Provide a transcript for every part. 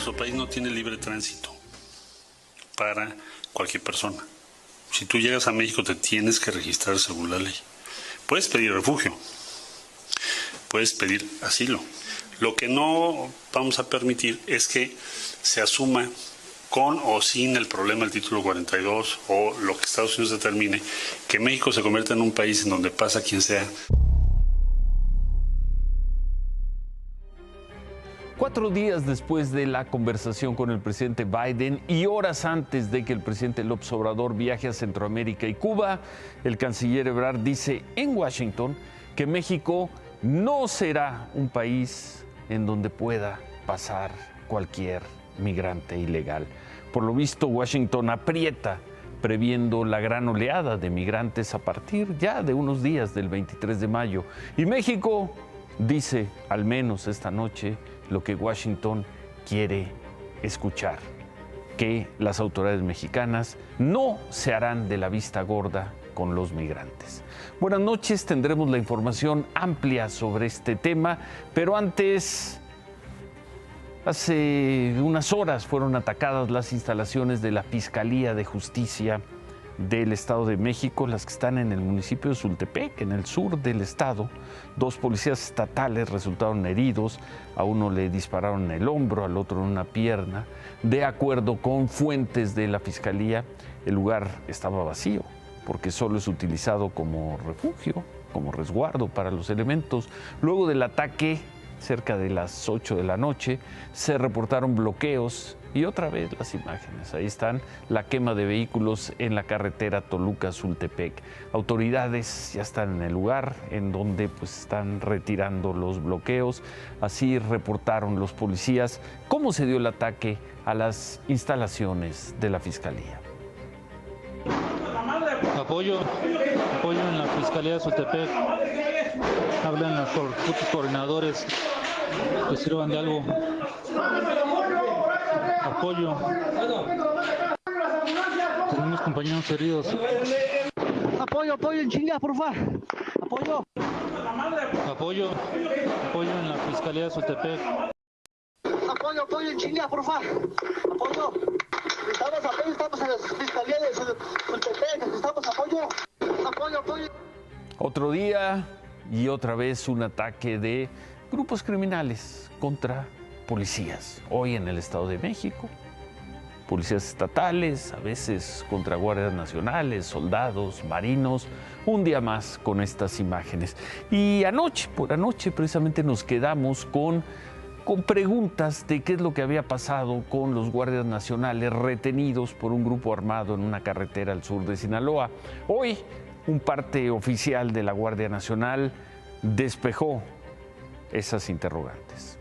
nuestro país no tiene libre tránsito para cualquier persona. Si tú llegas a México te tienes que registrar según la ley. Puedes pedir refugio, puedes pedir asilo. Lo que no vamos a permitir es que se asuma con o sin el problema del título 42 o lo que Estados Unidos determine, que México se convierta en un país en donde pasa quien sea. 4 días después de la conversación con el presidente Biden y horas antes de que el presidente López Obrador viaje a Centroamérica y Cuba, el canciller Ebrard dice en Washington que México no será un país en donde pueda pasar cualquier migrante ilegal. Por lo visto, Washington aprieta previendo la gran oleada de migrantes a partir ya de unos días del 23 de mayo. Y México dice, al menos esta noche, lo que Washington quiere escuchar, que las autoridades mexicanas no se harán de la vista gorda con los migrantes. Buenas noches, tendremos la información amplia sobre este tema, pero antes, hace unas horas fueron atacadas las instalaciones de la Fiscalía de Justicia del Estado de México, las que están en el municipio de Sultepec, en el sur del estado. 2 policías estatales resultaron heridos, a uno le dispararon en el hombro, al otro en una pierna. De acuerdo con fuentes de la Fiscalía, el lugar estaba vacío, porque solo es utilizado como refugio, como resguardo para los elementos. Luego del ataque, cerca de las 8 de la noche, se reportaron bloqueos y otra vez las imágenes. Ahí están, la quema de vehículos en la carretera Toluca-Sultepec. Autoridades ya están en el lugar en donde pues están retirando los bloqueos. Así reportaron los policías cómo se dio el ataque a las instalaciones de la Fiscalía. Apoyo en la Fiscalía de Sultepec. Hablan los coordinadores que sirvan de algo. Apoyo. Tenemos compañeros heridos. Apoyo en chinga, por favor. Apoyo en la Fiscalía de Sultepec. Apoyo en chinga, por favor. Apoyo. Estamos en la Fiscalía de Sultepec. Necesitamos apoyo. Apoyo. Otro día y otra vez un ataque de grupos criminales contra policías. Hoy en el Estado de México, policías estatales, a veces contra guardias nacionales, soldados, marinos. Un día más con estas imágenes. Y por anoche precisamente nos quedamos con preguntas de qué es lo que había pasado con los guardias nacionales retenidos por un grupo armado en una carretera al sur de Sinaloa. Hoy, un parte oficial de la Guardia Nacional despejó esas interrogantes.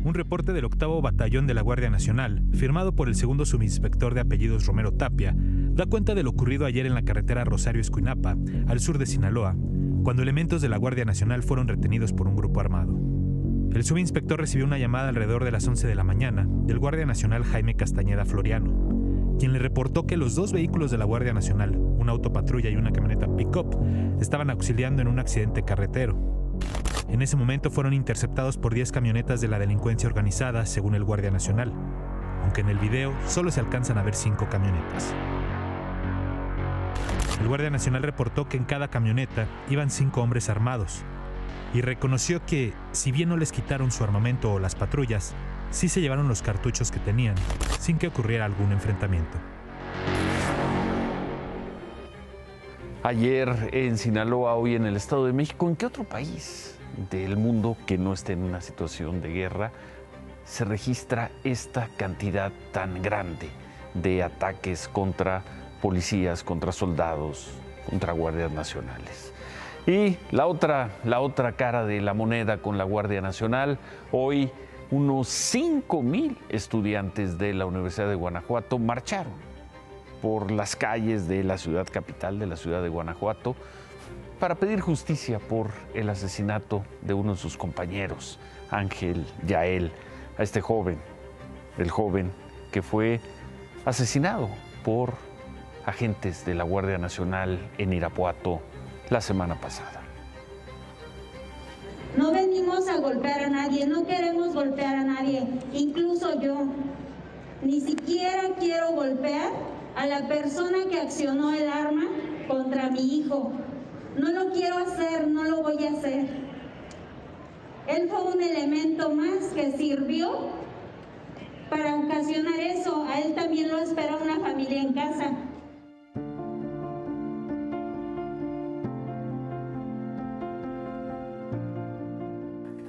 Un reporte del 8º Batallón de la Guardia Nacional, firmado por el segundo subinspector de apellidos Romero Tapia, da cuenta de lo ocurrido ayer en la carretera Rosario-Escuinapa, al sur de Sinaloa, cuando elementos de la Guardia Nacional fueron retenidos por un grupo armado. El subinspector recibió una llamada alrededor de las 11 de la mañana del Guardia Nacional Jaime Castañeda Floriano, quien le reportó que los 2 vehículos de la Guardia Nacional, un autopatrulla y una camioneta pick-up, estaban auxiliando en un accidente carretero. En ese momento fueron interceptados por 10 camionetas de la delincuencia organizada, según el Guardia Nacional, aunque en el video solo se alcanzan a ver 5 camionetas. El Guardia Nacional reportó que en cada camioneta iban 5 hombres armados y reconoció que, si bien no les quitaron su armamento o las patrullas, sí se llevaron los cartuchos que tenían, sin que ocurriera algún enfrentamiento. Ayer en Sinaloa, hoy en el Estado de México. ¿En qué otro país del mundo que no esté en una situación de guerra se registra esta cantidad tan grande de ataques contra policías, contra soldados, contra guardias nacionales? Y la otra cara de la moneda con la Guardia Nacional, hoy unos 5,000 estudiantes de la Universidad de Guanajuato marcharon por las calles de la ciudad capital, de la ciudad de Guanajuato, para pedir justicia por el asesinato de uno de sus compañeros, Ángel Yael, a este joven, el joven que fue asesinado por agentes de la Guardia Nacional en Irapuato la semana pasada. No venimos a golpear a nadie, no queremos golpear a nadie, incluso yo. Ni siquiera quiero golpear a la persona que accionó el arma contra mi hijo. No lo quiero hacer, no lo voy a hacer. Él fue un elemento más que sirvió para ocasionar eso. A él también lo espera una familia en casa.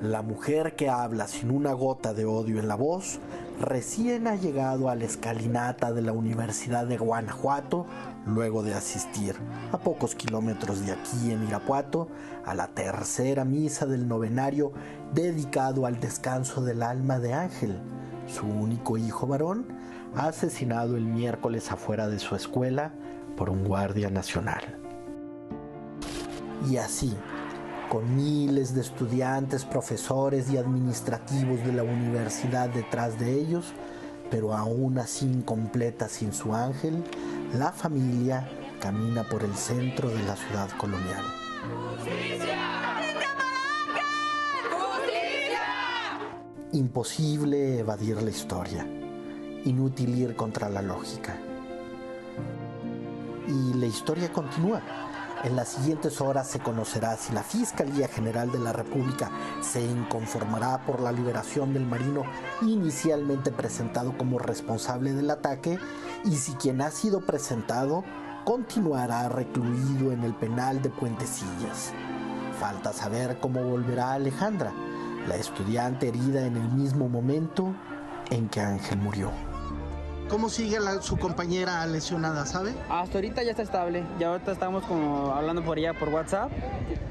La mujer que habla sin una gota de odio en la voz recién ha llegado a la escalinata de la Universidad de Guanajuato luego de asistir a pocos kilómetros de aquí en Irapuato a la tercera misa del novenario dedicado al descanso del alma de Ángel, su único hijo varón, asesinado el miércoles afuera de su escuela por un guardia nacional. Y así, con miles de estudiantes, profesores y administrativos de la universidad detrás de ellos, pero aún así incompleta sin su Ángel, la familia camina por el centro de la ciudad colonial. ¡Justicia! ¡Justicia! Imposible evadir la historia, inútil ir contra la lógica. Y la historia continúa. En las siguientes horas se conocerá si la Fiscalía General de la República se inconformará por la liberación del marino inicialmente presentado como responsable del ataque y si quien ha sido presentado continuará recluido en el penal de Puentecillas. Falta saber cómo volverá Alejandra, la estudiante herida en el mismo momento en que Ángel murió. ¿Cómo sigue su compañera lesionada, sabe? Hasta ahorita ya está estable. Ya ahorita estamos como hablando por ella por WhatsApp.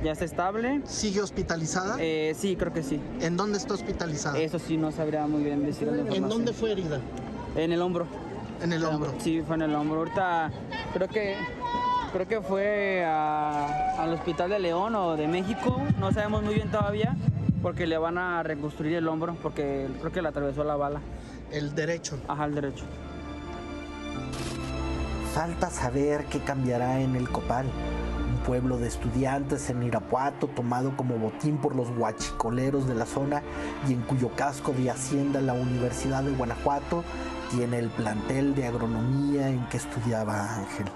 Ya está estable. ¿Sigue hospitalizada? Sí, creo que sí. ¿En dónde está hospitalizada? Eso sí, no sabría muy bien decir la información. ¿En dónde fue herida? En el hombro. ¿En el hombro? Sí, fue en el hombro. Ahorita creo que fue al hospital de León o de México. No sabemos muy bien todavía porque le van a reconstruir el hombro porque creo que le atravesó la bala. ¿El derecho? Ajá, el derecho. Falta saber qué cambiará en el Copal, un pueblo de estudiantes en Irapuato tomado como botín por los huachicoleros de la zona y en cuyo casco de hacienda la Universidad de Guanajuato tiene el plantel de agronomía en que estudiaba Ángel.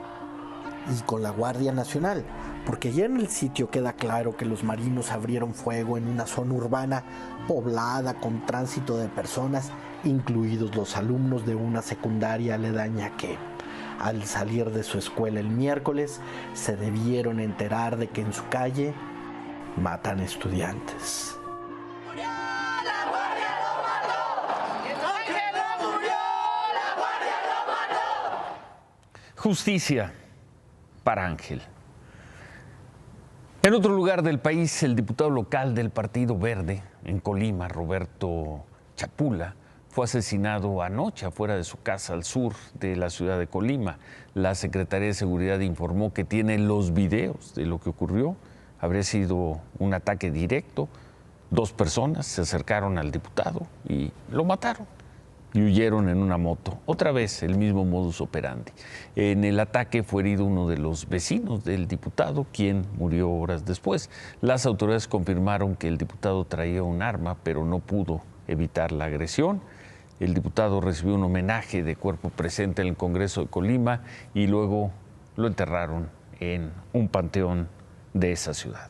Y con la Guardia Nacional, porque ya en el sitio queda claro que los marinos abrieron fuego en una zona urbana poblada con tránsito de personas, incluidos los alumnos de una secundaria aledaña que, al salir de su escuela el miércoles, se debieron enterar de que en su calle matan estudiantes. ¡Murió! ¡La guardia lo mató! ¡Ángel no murió! ¡La guardia lo mató! Justicia para Ángel. En otro lugar del país, el diputado local del Partido Verde en Colima, Roberto Chapula, fue asesinado anoche afuera de su casa al sur de la ciudad de Colima. La Secretaría de Seguridad informó que tiene los videos de lo que ocurrió. Habría sido un ataque directo. 2 personas se acercaron al diputado y lo mataron y huyeron en una moto. Otra vez el mismo modus operandi. En el ataque fue herido uno de los vecinos del diputado, quien murió horas después. Las autoridades confirmaron que el diputado traía un arma, pero no pudo evitar la agresión. El diputado recibió un homenaje de cuerpo presente en el Congreso de Colima y luego lo enterraron en un panteón de esa ciudad.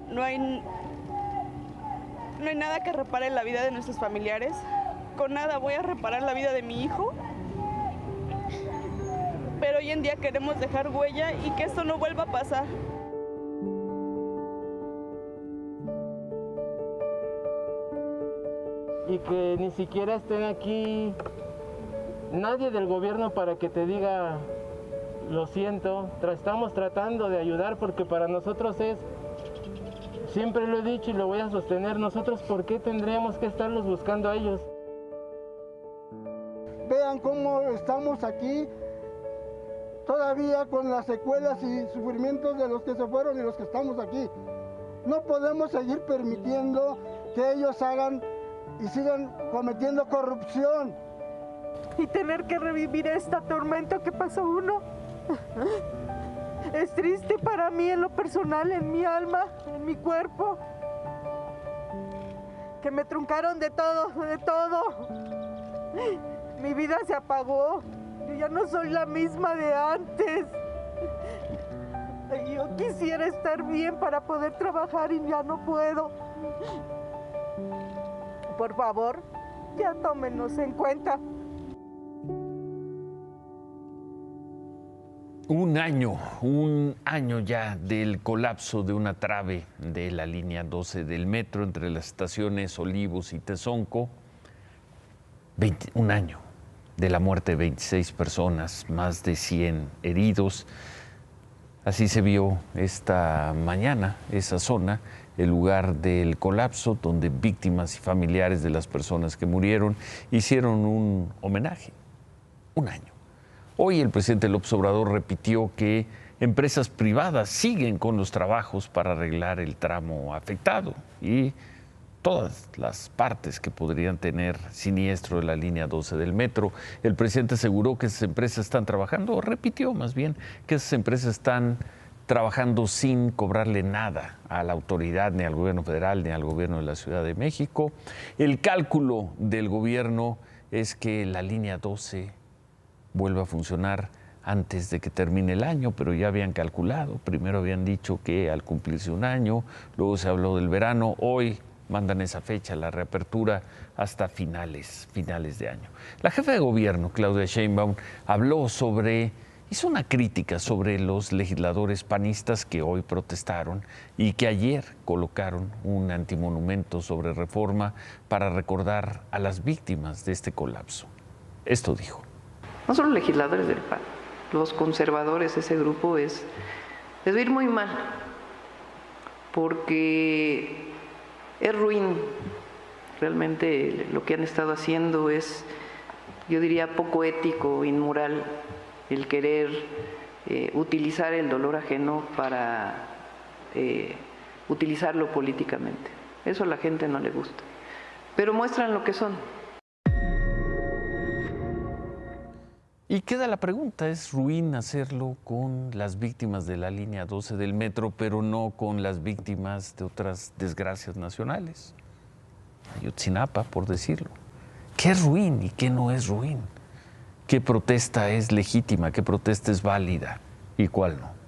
No hay nada que repare la vida de nuestros familiares. Con nada voy a reparar la vida de mi hijo. Pero hoy en día queremos dejar huella y que esto no vuelva a pasar. Y que ni siquiera estén aquí nadie del gobierno para que te diga lo siento. Estamos tratando de ayudar porque para nosotros es, siempre lo he dicho y lo voy a sostener, nosotros ¿por qué tendríamos que estarlos buscando a ellos? Vean cómo estamos aquí todavía con las secuelas y sufrimientos de los que se fueron y los que estamos aquí. No podemos seguir permitiendo que ellos hagan y sigan cometiendo corrupción. Y tener que revivir esta tormenta que pasó uno. Es triste para mí en lo personal, en mi alma, en mi cuerpo. Que me truncaron de todo, de todo. Mi vida se apagó. Yo ya no soy la misma de antes. Yo quisiera estar bien para poder trabajar y ya no puedo. Por favor, ya tómenos en cuenta. Un año ya del colapso de una trave de la línea 12 del metro entre las estaciones Olivos y Tezonco. Un año de la muerte de 26 personas, más de 100 heridos. Así se vio esta mañana esa zona, el lugar del colapso, donde víctimas y familiares de las personas que murieron hicieron un homenaje. Un año. Hoy el presidente López Obrador repitió que empresas privadas siguen con los trabajos para arreglar el tramo afectado y todas las partes que podrían tener siniestro de la línea 12 del metro. El presidente aseguró que esas empresas están trabajando, o repitió más bien, que esas empresas están trabajando sin cobrarle nada a la autoridad, ni al gobierno federal, ni al gobierno de la Ciudad de México. El cálculo del gobierno es que la línea 12 vuelve a funcionar antes de que termine el año, pero ya habían calculado. Primero habían dicho que al cumplirse un año, luego se habló del verano, hoy mandan esa fecha, la reapertura hasta finales de año. La jefa de gobierno, Claudia Sheinbaum, hizo una crítica sobre los legisladores panistas que hoy protestaron y que ayer colocaron un antimonumento sobre Reforma para recordar a las víctimas de este colapso. Esto dijo. No solo legisladores del PAN, los conservadores, ese grupo les va a ir muy mal, porque es ruin. Realmente lo que han estado haciendo es, yo diría, poco ético, inmoral, el querer utilizar el dolor ajeno para utilizarlo políticamente. Eso a la gente no le gusta, pero muestran lo que son. Y queda la pregunta, ¿es ruin hacerlo con las víctimas de la línea 12 del metro, pero no con las víctimas de otras desgracias nacionales? Ayotzinapa, por decirlo. ¿Qué es ruin y qué no es ruin? ¿Qué protesta es legítima, qué protesta es válida y cuál no?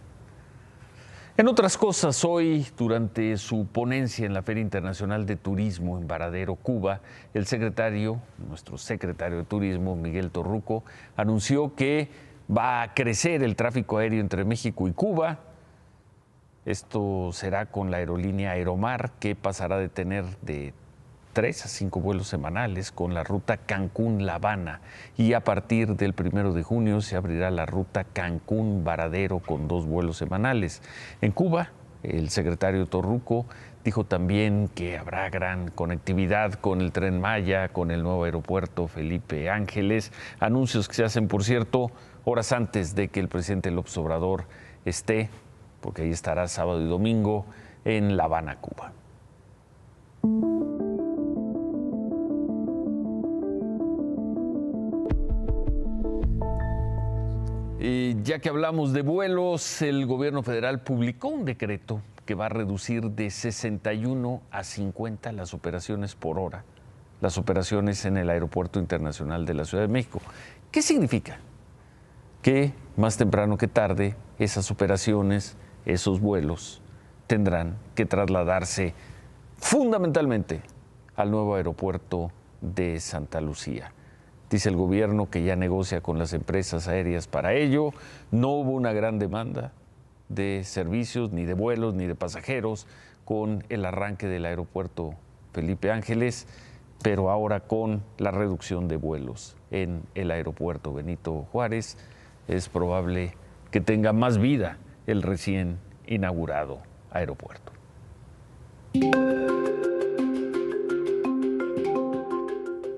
En otras cosas, hoy, durante su ponencia en la Feria Internacional de Turismo en Varadero, Cuba, nuestro secretario de Turismo, Miguel Torruco, anunció que va a crecer el tráfico aéreo entre México y Cuba. Esto será con la aerolínea Aeromar, que pasará de tener de 3 a 5 vuelos semanales con la ruta Cancún-La Habana, y a partir del 1 de junio se abrirá la ruta Cancún-Varadero con 2 vuelos semanales. En Cuba, el secretario Torruco dijo también que habrá gran conectividad con el Tren Maya, con el nuevo aeropuerto Felipe Ángeles, anuncios que se hacen, por cierto, horas antes de que el presidente López Obrador esté, porque ahí estará sábado y domingo, en La Habana, Cuba. Ya que hablamos de vuelos, el gobierno federal publicó un decreto que va a reducir de 61 a 50 las operaciones por hora, las operaciones en el Aeropuerto Internacional de la Ciudad de México. ¿Qué significa? Que más temprano que tarde esas operaciones, esos vuelos, tendrán que trasladarse fundamentalmente al nuevo aeropuerto de Santa Lucía. Dice el gobierno que ya negocia con las empresas aéreas para ello. No hubo una gran demanda de servicios, ni de vuelos, ni de pasajeros con el arranque del aeropuerto Felipe Ángeles, pero ahora con la reducción de vuelos en el aeropuerto Benito Juárez, es probable que tenga más vida el recién inaugurado aeropuerto.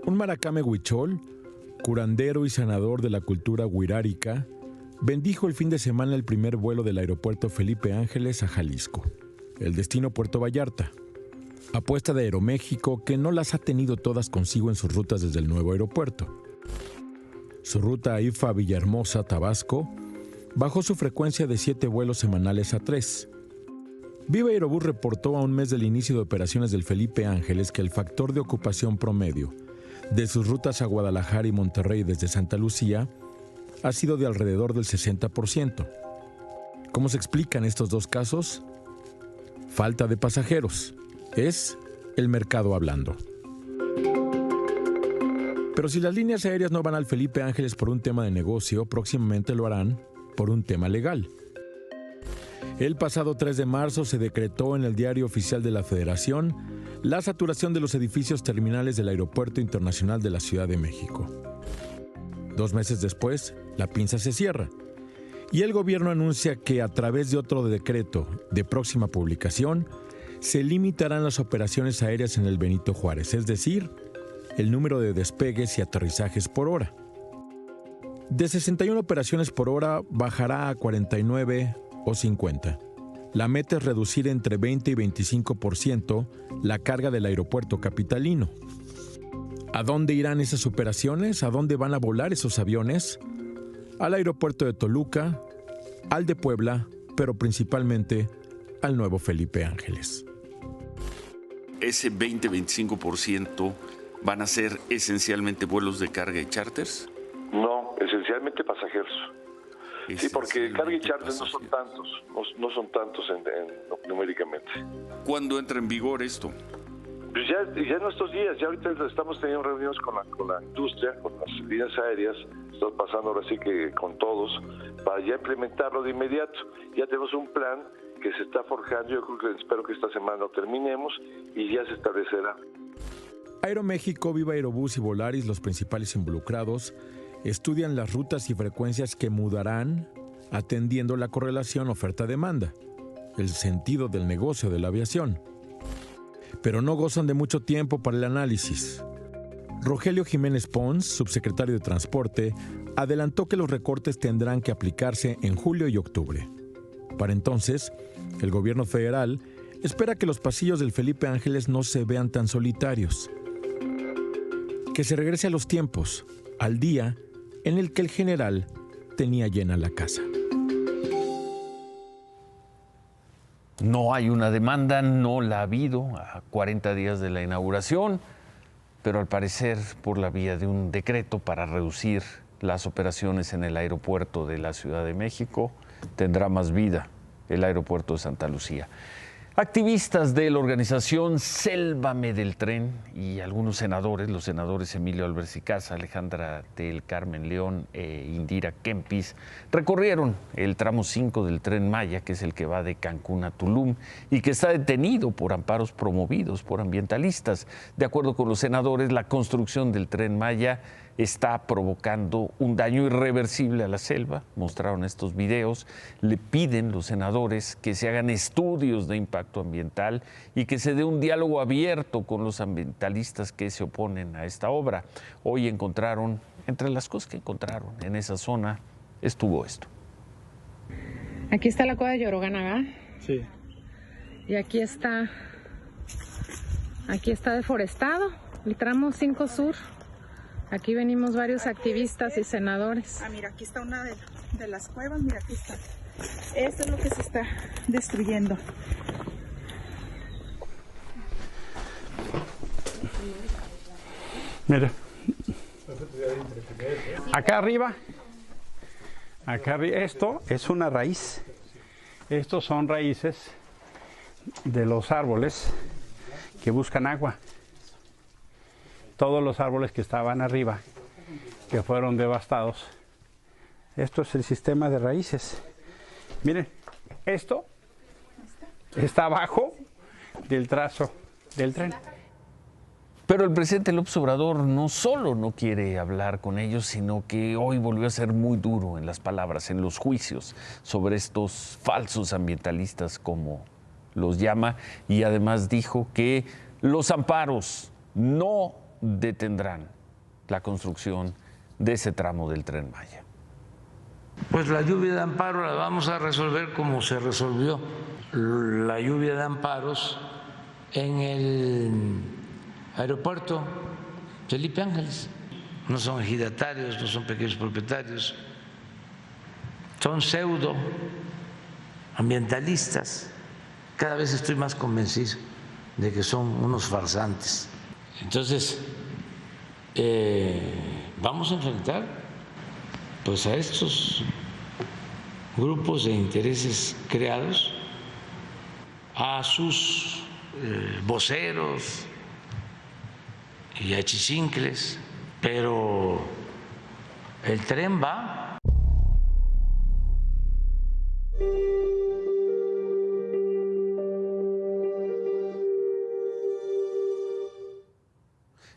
Un maracame huichol, curandero y sanador de la cultura huirárica, bendijo el fin de semana el primer vuelo del aeropuerto Felipe Ángeles a Jalisco. El destino Puerto Vallarta. Apuesta de Aeroméxico que no las ha tenido todas consigo en sus rutas desde el nuevo aeropuerto. Su ruta a IFA Villahermosa, Tabasco, bajó su frecuencia de 7 vuelos semanales a 3. Viva Aerobús reportó a un mes del inicio de operaciones del Felipe Ángeles que el factor de ocupación promedio de sus rutas a Guadalajara y Monterrey desde Santa Lucía ha sido de alrededor del 60%. ¿Cómo se explican estos dos casos? Falta de pasajeros. Es el mercado hablando. Pero si las líneas aéreas no van al Felipe Ángeles por un tema de negocio, próximamente lo harán por un tema legal. El pasado 3 de marzo se decretó en el Diario Oficial de la Federación la saturación de los edificios terminales del Aeropuerto Internacional de la Ciudad de México. 2 meses después, la pinza se cierra y el gobierno anuncia que a través de otro decreto de próxima publicación se limitarán las operaciones aéreas en el Benito Juárez, es decir, el número de despegues y aterrizajes por hora. De 61 operaciones por hora bajará a 49 o 50. La meta es reducir entre 20 y 25% la carga del aeropuerto capitalino. ¿A dónde irán esas operaciones? ¿A dónde van a volar esos aviones? Al aeropuerto de Toluca, al de Puebla, pero principalmente al nuevo Felipe Ángeles. ¿Ese 20-25% van a ser esencialmente vuelos de carga y charters? No, esencialmente pasajeros. Sí, porque carga y charters no son tantos numéricamente. ¿Cuándo entra en vigor esto? Pues ya en estos días, ya ahorita estamos teniendo reuniones con la industria, con las líneas aéreas, estamos pasando ahora sí que con todos, para ya implementarlo de inmediato. Ya tenemos un plan que se está forjando, yo creo que espero que esta semana lo terminemos y ya se establecerá. Aeroméxico, Viva Aerobús y Volaris, los principales involucrados, estudian las rutas y frecuencias que mudarán atendiendo la correlación oferta-demanda, el sentido del negocio de la aviación. Pero no gozan de mucho tiempo para el análisis. Rogelio Jiménez Pons, subsecretario de Transporte, adelantó que los recortes tendrán que aplicarse en julio y octubre. Para entonces, el gobierno federal espera que los pasillos del Felipe Ángeles no se vean tan solitarios. Que se regrese a los tiempos, al día en el que el general tenía llena la casa. No hay una demanda, no la ha habido a 40 días de la inauguración, pero al parecer por la vía de un decreto para reducir las operaciones en el aeropuerto de la Ciudad de México, tendrá más vida el aeropuerto de Santa Lucía. Activistas de la organización Sélvame del Tren y algunos senadores, los senadores Emilio Álvarez y Casa, Alejandra del Carmen León e Indira Kempis, recorrieron el tramo 5 del Tren Maya, que es el que va de Cancún a Tulum y que está detenido por amparos promovidos por ambientalistas. De acuerdo con los senadores, la construcción del Tren Maya está provocando un daño irreversible a la selva. Mostraron estos videos. Le piden los senadores que se hagan estudios de impacto ambiental y que se dé un diálogo abierto con los ambientalistas que se oponen a esta obra. Hoy encontraron, entre las cosas que encontraron en esa zona, estuvo esto. Aquí está la cueva de Yoroganaga. Sí. Y aquí está deforestado, el tramo 5 Sur. Aquí venimos varios activistas y senadores. Ah, mira, aquí está una de las cuevas, mira, aquí está. Esto es lo que se está destruyendo. Mira. Acá arriba, esto es una raíz. Estos son raíces de los árboles que buscan agua. Todos los árboles que estaban arriba, que fueron devastados. Esto es el sistema de raíces. Miren, esto está abajo del trazo del tren. Pero el presidente López Obrador no solo no quiere hablar con ellos, sino que hoy volvió a ser muy duro en las palabras, en los juicios sobre estos falsos ambientalistas, como los llama, y además dijo que los amparos no detendrán la construcción de ese tramo del Tren Maya. Pues la lluvia de amparo la vamos a resolver como se resolvió la lluvia de amparos en el aeropuerto Felipe Ángeles. No son ejidatarios, no son pequeños propietarios, son pseudo ambientalistas. Cada vez estoy más convencido de que son unos farsantes. Entonces, vamos a enfrentar pues a estos grupos de intereses creados, a sus voceros y achichincles, pero el tren va.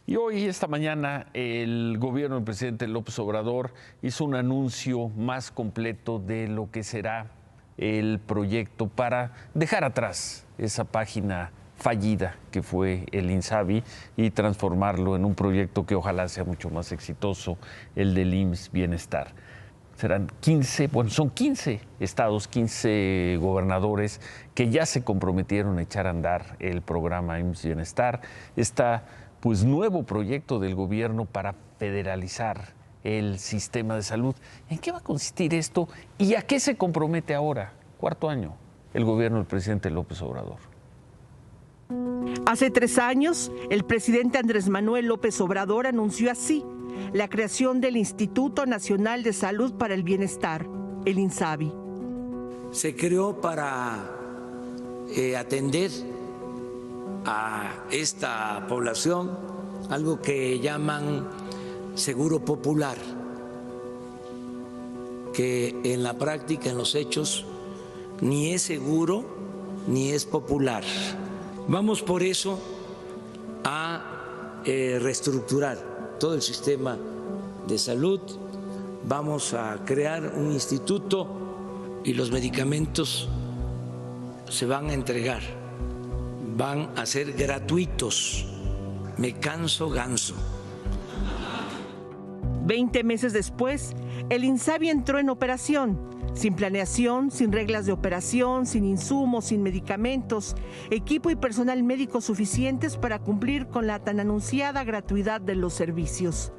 Y hoy, esta mañana, el gobierno del presidente López Obrador hizo un anuncio más completo de lo que será el proyecto para dejar atrás esa página fallida que fue el INSABI y transformarlo en un proyecto que ojalá sea mucho más exitoso, el del IMSS Bienestar. Serán 15 estados, 15 gobernadores que ya se comprometieron a echar a andar el programa IMSS Bienestar. Pues nuevo proyecto del gobierno para federalizar el sistema de salud. ¿En qué va a consistir esto y a qué se compromete ahora, cuarto año, el gobierno del presidente López Obrador? Hace 3 años, el presidente Andrés Manuel López Obrador anunció así la creación del Instituto Nacional de Salud para el Bienestar, el INSABI. Se creó para atender a esta población algo que llaman seguro popular, que en la práctica, en los hechos, ni es seguro ni es popular. Vamos por eso a reestructurar todo el sistema de salud, vamos a crear un instituto y los medicamentos se van a entregar, van a ser gratuitos. Me canso ganso. 20 meses después, el INSABI entró en operación, sin planeación, sin reglas de operación, sin insumos, sin medicamentos, equipo y personal médico suficientes para cumplir con la tan anunciada gratuidad de los servicios.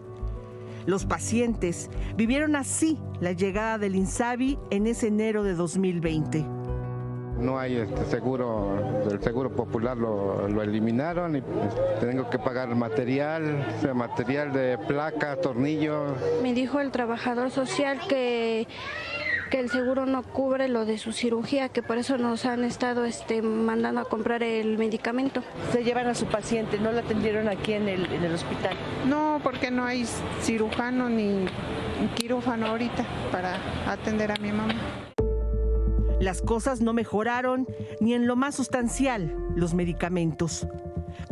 Los pacientes vivieron así la llegada del INSABI en ese enero de 2020. No hay seguro, el seguro popular lo eliminaron y tengo que pagar material de placas, tornillos. Me dijo el trabajador social que el seguro no cubre lo de su cirugía, que por eso nos han estado mandando a comprar el medicamento. Se llevan a su paciente, ¿no lo atendieron aquí en el hospital? No, porque no hay cirujano ni quirófano ahorita para atender a mi mamá. Las cosas no mejoraron ni en lo más sustancial, los medicamentos,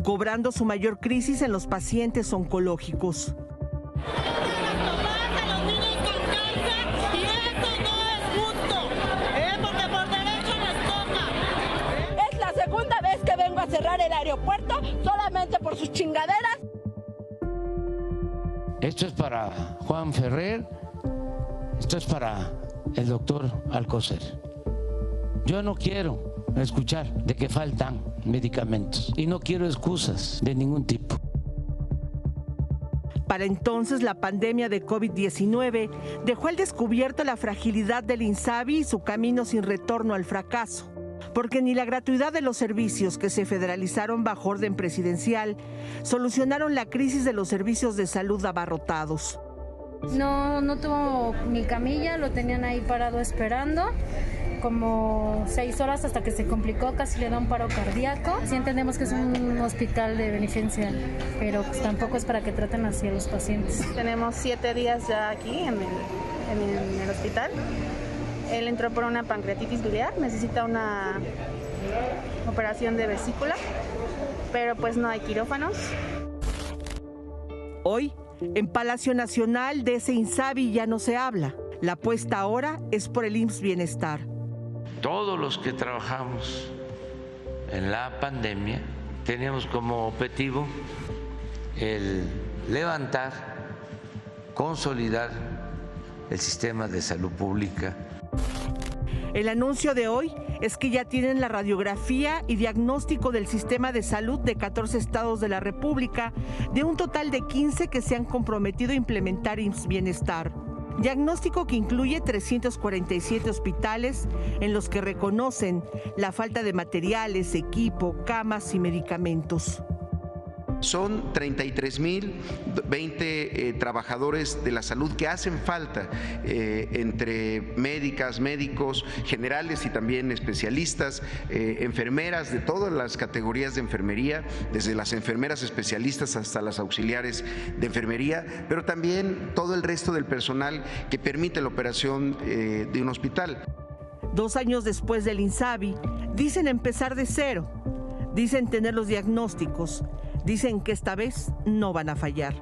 cobrando su mayor crisis en los pacientes oncológicos. Es la segunda vez que vengo a cerrar el aeropuerto solamente por sus chingaderas. Esto es para Juan Ferrer, esto es para el doctor Alcocer. Yo no quiero escuchar de que faltan medicamentos y no quiero excusas de ningún tipo. Para entonces, la pandemia de COVID-19 dejó al descubierto la fragilidad del INSABI y su camino sin retorno al fracaso, porque ni la gratuidad de los servicios que se federalizaron bajo orden presidencial solucionaron la crisis de los servicios de salud abarrotados. No tuvo ni camilla, lo tenían ahí parado esperando como 6 horas hasta que se complicó, casi le da un paro cardíaco. Sí entendemos que es un hospital de beneficencia, pero pues tampoco es para que traten así a los pacientes. Tenemos 7 días ya aquí en el hospital. Él entró por una pancreatitis biliar, necesita una operación de vesícula, pero pues no hay quirófanos. Hoy, en Palacio Nacional, de ese INSABI ya no se habla. La apuesta ahora es por el IMSS Bienestar. Todos los que trabajamos en la pandemia teníamos como objetivo el levantar, consolidar el sistema de salud pública. El anuncio de hoy es que ya tienen la radiografía y diagnóstico del sistema de salud de 14 estados de la República, de un total de 15 que se han comprometido a implementar IMSS Bienestar. Diagnóstico que incluye 347 hospitales en los que reconocen la falta de materiales, equipo, camas y medicamentos. Son 33.020 trabajadores de la salud que hacen falta entre médicas, médicos generales y también especialistas, enfermeras de todas las categorías de enfermería, desde las enfermeras especialistas hasta las auxiliares de enfermería, pero también todo el resto del personal que permite la operación de un hospital. 2 años después del INSABI, dicen empezar de cero, dicen tener los diagnósticos, dicen que esta vez no van a fallar.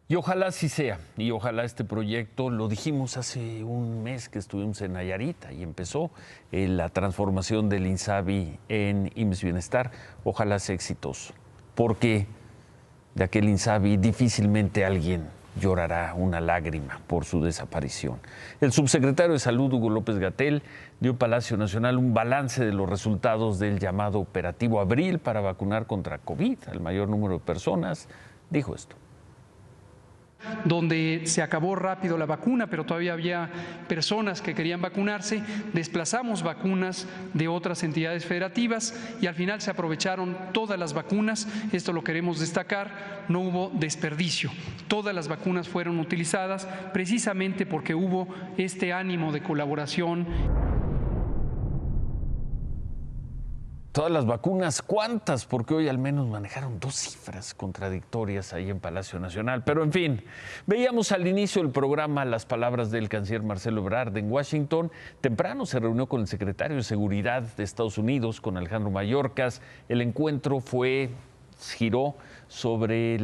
Y ojalá así sea, y ojalá este proyecto, lo dijimos hace un mes que estuvimos en Nayarit y empezó la transformación del INSABI en IMSS Bienestar, ojalá sea exitoso, porque de aquel INSABI difícilmente alguien llorará una lágrima por su desaparición. El subsecretario de Salud, Hugo López-Gatell, dio en Palacio Nacional un balance de los resultados del llamado Operativo Abril para vacunar contra COVID al mayor número de personas. Dijo esto. Donde se acabó rápido la vacuna, pero todavía había personas que querían vacunarse, desplazamos vacunas de otras entidades federativas y al final se aprovecharon todas las vacunas. Esto lo queremos destacar, no hubo desperdicio. Todas las vacunas fueron utilizadas precisamente porque hubo este ánimo de colaboración. Todas las vacunas, ¿cuántas? Porque hoy al menos manejaron 2 cifras contradictorias ahí en Palacio Nacional. Pero en fin, veíamos al inicio del programa las palabras del canciller Marcelo Ebrard en Washington. Temprano se reunió con el secretario de Seguridad de Estados Unidos, con Alejandro Mayorkas. El encuentro giró sobre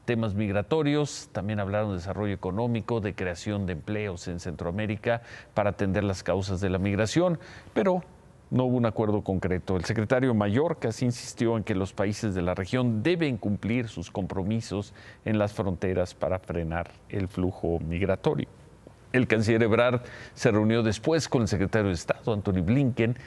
temas migratorios, también hablaron de desarrollo económico, de creación de empleos en Centroamérica para atender las causas de la migración, pero no hubo un acuerdo concreto. El secretario Mayorkas insistió en que los países de la región deben cumplir sus compromisos en las fronteras para frenar el flujo migratorio. El canciller Ebrard se reunió después con el secretario de Estado, Antony Blinken.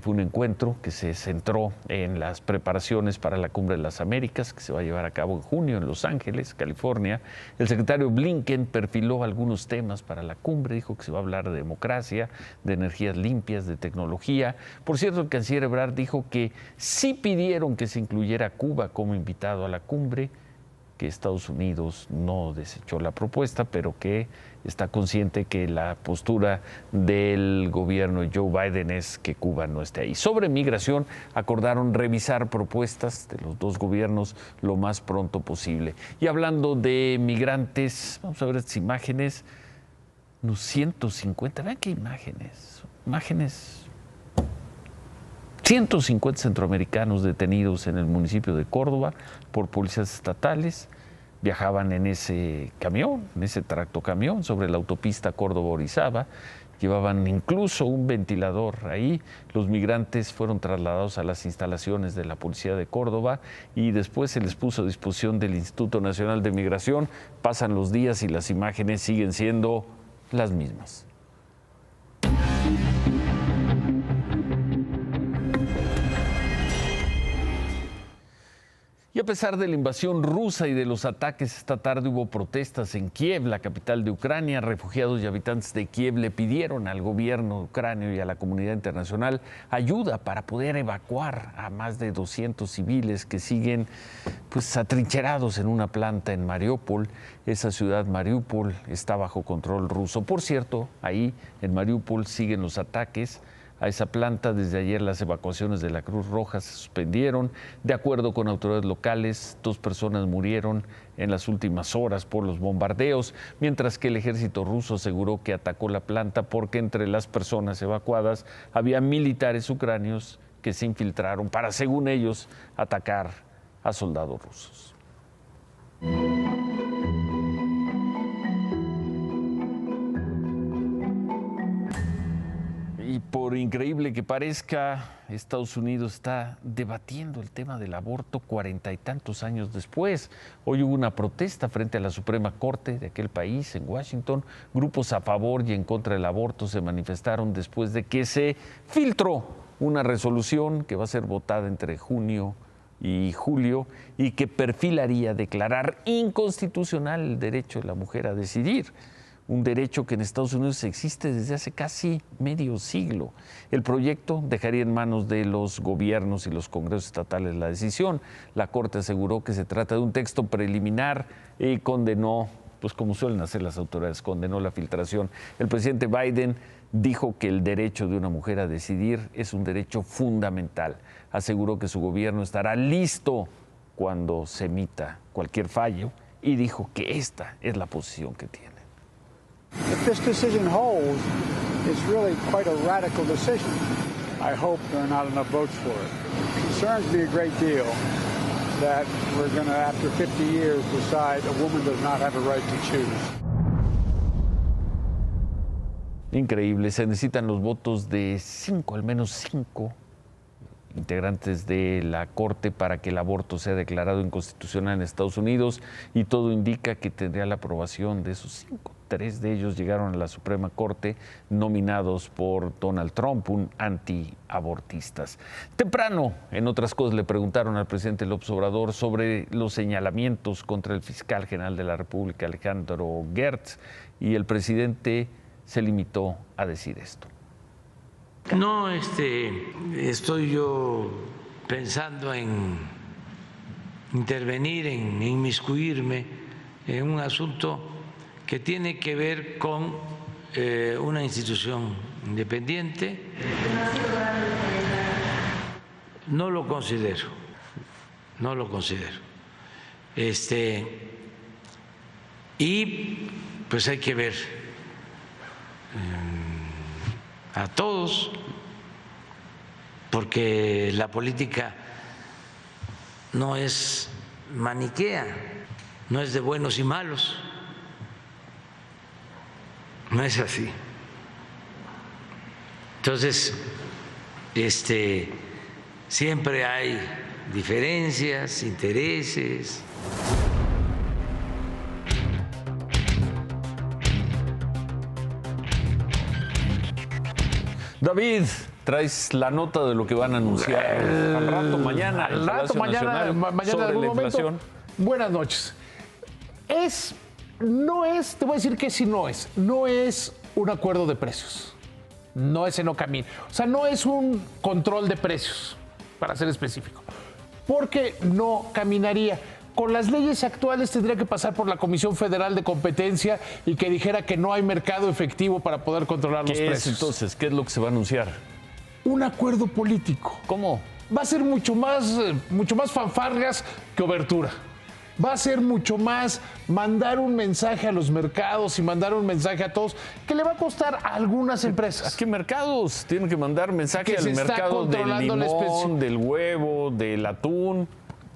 Fue un encuentro que se centró en las preparaciones para la Cumbre de las Américas, que se va a llevar a cabo en junio en Los Ángeles, California. El secretario Blinken perfiló algunos temas para la cumbre, dijo que se va a hablar de democracia, de energías limpias, de tecnología. Por cierto, el canciller Ebrard dijo que sí pidieron que se incluyera a Cuba como invitado a la cumbre, que Estados Unidos no desechó la propuesta, pero que está consciente que la postura del gobierno de Joe Biden es que Cuba no esté ahí. Sobre migración, acordaron revisar propuestas de los 2 gobiernos lo más pronto posible. Y hablando de migrantes, vamos a ver estas imágenes, unos 150, vean qué imágenes, 150 centroamericanos detenidos en el municipio de Córdoba por policías estatales. Viajaban en ese camión, en ese tractocamión sobre la autopista Córdoba-Orizaba. Llevaban incluso un ventilador ahí. Los migrantes fueron trasladados a las instalaciones de la Policía de Córdoba y después se les puso a disposición del Instituto Nacional de Migración. Pasan los días y las imágenes siguen siendo las mismas. Y a pesar de la invasión rusa y de los ataques, esta tarde hubo protestas en Kiev, la capital de Ucrania. Refugiados y habitantes de Kiev le pidieron al gobierno ucranio y a la comunidad internacional ayuda para poder evacuar a más de 200 civiles que siguen atrincherados en una planta en Mariupol. Esa ciudad, Mariupol, está bajo control ruso. Por cierto, ahí en Mariupol siguen los ataques a esa planta. Desde ayer las evacuaciones de la Cruz Roja se suspendieron. De acuerdo con autoridades locales, 2 personas murieron en las últimas horas por los bombardeos, mientras que el ejército ruso aseguró que atacó la planta porque entre las personas evacuadas había militares ucranios que se infiltraron para, según ellos, atacar a soldados rusos. Y por increíble que parezca, Estados Unidos está debatiendo el tema del aborto 40 y tantos años después. Hoy hubo una protesta frente a la Suprema Corte de aquel país, en Washington. Grupos a favor y en contra del aborto se manifestaron después de que se filtró una resolución que va a ser votada entre junio y julio y que perfilaría declarar inconstitucional el derecho de la mujer a decidir. Un derecho que en Estados Unidos existe desde hace casi medio siglo. El proyecto dejaría en manos de los gobiernos y los congresos estatales la decisión. La Corte aseguró que se trata de un texto preliminar y condenó, pues como suelen hacer las autoridades, condenó la filtración. El presidente Biden dijo que el derecho de una mujer a decidir es un derecho fundamental. Aseguró que su gobierno estará listo cuando se emita cualquier fallo y dijo que esta es la posición que tiene. If this decision holds, it's really quite a radical decision. I hope there are not enough votes for it. It concerns me a great deal that we're going to, after 50 years, decide a woman does not have a right to choose. Increíble, se necesitan los votos de 5, al menos 5 integrantes de la Corte para que el aborto sea declarado inconstitucional en Estados Unidos y todo indica que tendría la aprobación de esos 5. 3 de ellos llegaron a la Suprema Corte nominados por Donald Trump, un antiabortistas. Temprano, en otras cosas, le preguntaron al presidente López Obrador sobre los señalamientos contra el fiscal general de la República, Alejandro Gertz, y el presidente se limitó a decir esto. No estoy yo pensando en intervenir, en inmiscuirme en un asunto que tiene que ver con una institución independiente. No lo considero. Y pues hay que ver a todos, porque la política no es maniquea, no es de buenos y malos, no es así. Entonces, siempre hay diferencias, intereses. David, traes la nota de lo que van a anunciar al rato mañana. Mañana en algún momento. Buenas noches. No es, te voy a decir que sí no es un acuerdo de precios. No, ese no camina. O sea, no es un control de precios, para ser específico, porque no caminaría. Con las leyes actuales tendría que pasar por la Comisión Federal de Competencia y que dijera que no hay mercado efectivo para poder controlar los precios. Entonces, ¿qué es lo que se va a anunciar? Un acuerdo político. ¿Cómo? Va a ser mucho más fanfarrias que obertura. Va a ser mucho más mandar un mensaje a los mercados y mandar un mensaje a todos que le va a costar a algunas empresas. ¿A qué mercados? Tienen que mandar mensaje al mercado del limón, del huevo, del atún.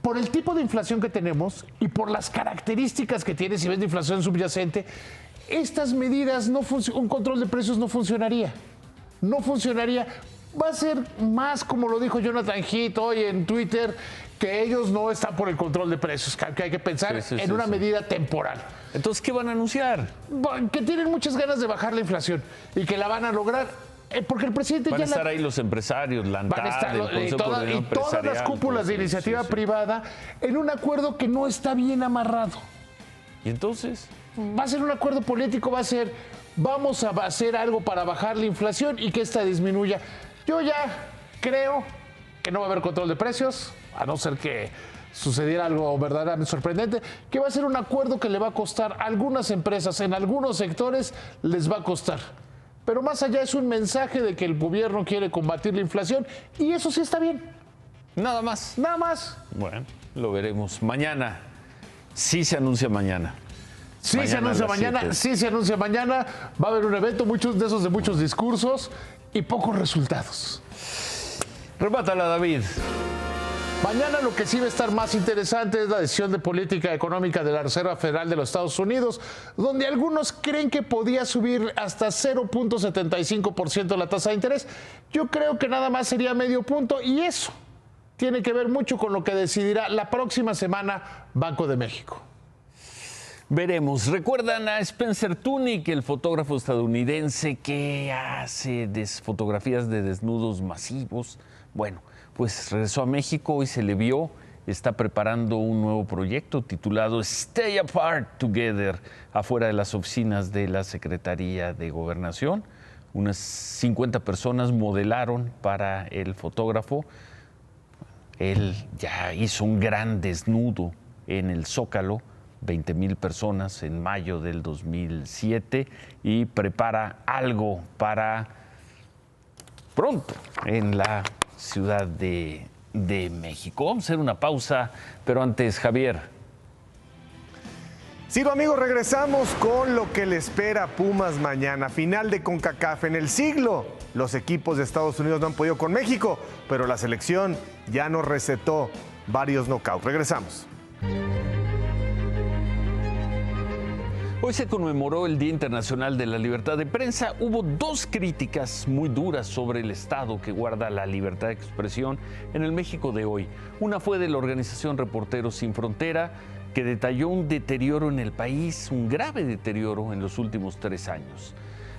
Por el tipo de inflación que tenemos y por las características que tiene, si ves de inflación subyacente, estas medidas, un control de precios no funcionaría. No funcionaría. Va a ser más, como lo dijo Jonathan Heath hoy en Twitter, que ellos no están por el control de precios, que hay que pensar en una medida temporal. Entonces, ¿qué van a anunciar? Que tienen muchas ganas de bajar la inflación y que la van a lograr. Porque el presidente van a estar ahí los empresarios, la ANTAD, el Consejo y todas las cúpulas de iniciativa privada en un acuerdo que no está bien amarrado. ¿Y entonces? Va a ser un acuerdo político, vamos a hacer algo para bajar la inflación y que esta disminuya. Yo ya creo que no va a haber control de precios, a no ser que sucediera algo verdaderamente sorprendente, que va a ser un acuerdo que le va a costar a algunas empresas, en algunos sectores les va a costar. Pero más allá es un mensaje de que el gobierno quiere combatir la inflación y eso sí está bien. Nada más. Nada más. Bueno, lo veremos. Mañana. Sí se anuncia mañana. Sí se anuncia mañana. Sí se anuncia mañana. Va a haber un evento, muchos de esos de muchos discursos y pocos resultados. Remátala, David. Mañana lo que sí va a estar más interesante es la decisión de política económica de la Reserva Federal de los Estados Unidos, donde algunos creen que podía subir hasta 0.75% la tasa de interés. Yo creo que nada más sería medio punto, y eso tiene que ver mucho con lo que decidirá la próxima semana Banco de México. Veremos. ¿Recuerdan a Spencer Tunick, el fotógrafo estadounidense que hace fotografías de desnudos masivos? Bueno, pues regresó a México y se le vio. Está preparando un nuevo proyecto titulado Stay Apart Together, afuera de las oficinas de la Secretaría de Gobernación. Unas 50 personas modelaron para el fotógrafo. Él ya hizo un gran desnudo en el Zócalo, 20,000 personas en mayo del 2007, y prepara algo para pronto en la Ciudad de México. Vamos a hacer una pausa, pero antes, Javier. Sí, amigos, regresamos con lo que le espera a Pumas mañana. Final de CONCACAF en el siglo. Los equipos de Estados Unidos no han podido con México, pero la selección ya nos recetó varios knockouts. Regresamos. Hoy se conmemoró el Día Internacional de la Libertad de Prensa. Hubo dos críticas muy duras sobre el estado que guarda la libertad de expresión en el México de hoy. Una fue de la organización Reporteros Sin Frontera, que detalló un deterioro en el país, un grave deterioro en los últimos 3 años.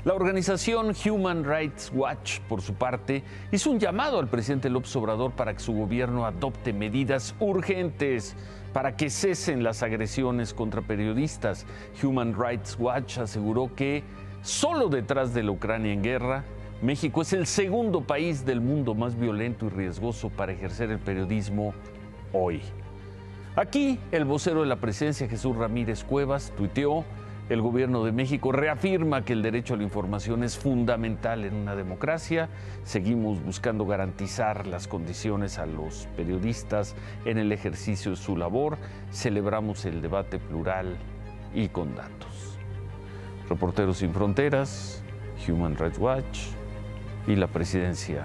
La organización Human Rights Watch, por su parte, hizo un llamado al presidente López Obrador para que su gobierno adopte medidas urgentes para que cesen las agresiones contra periodistas. Human Rights Watch aseguró que solo detrás de la Ucrania en guerra, México es el segundo país del mundo más violento y riesgoso para ejercer el periodismo hoy. Aquí, el vocero de la presidencia, Jesús Ramírez Cuevas, tuiteó: el gobierno de México reafirma que el derecho a la información es fundamental en una democracia. Seguimos buscando garantizar las condiciones a los periodistas en el ejercicio de su labor. Celebramos el debate plural y con datos. Reporteros Sin Fronteras, Human Rights Watch y la Presidencia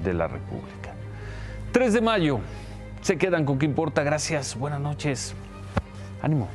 de la República. 3 de mayo. Se quedan con ¿Qué importa? Gracias. Buenas noches. Ánimo.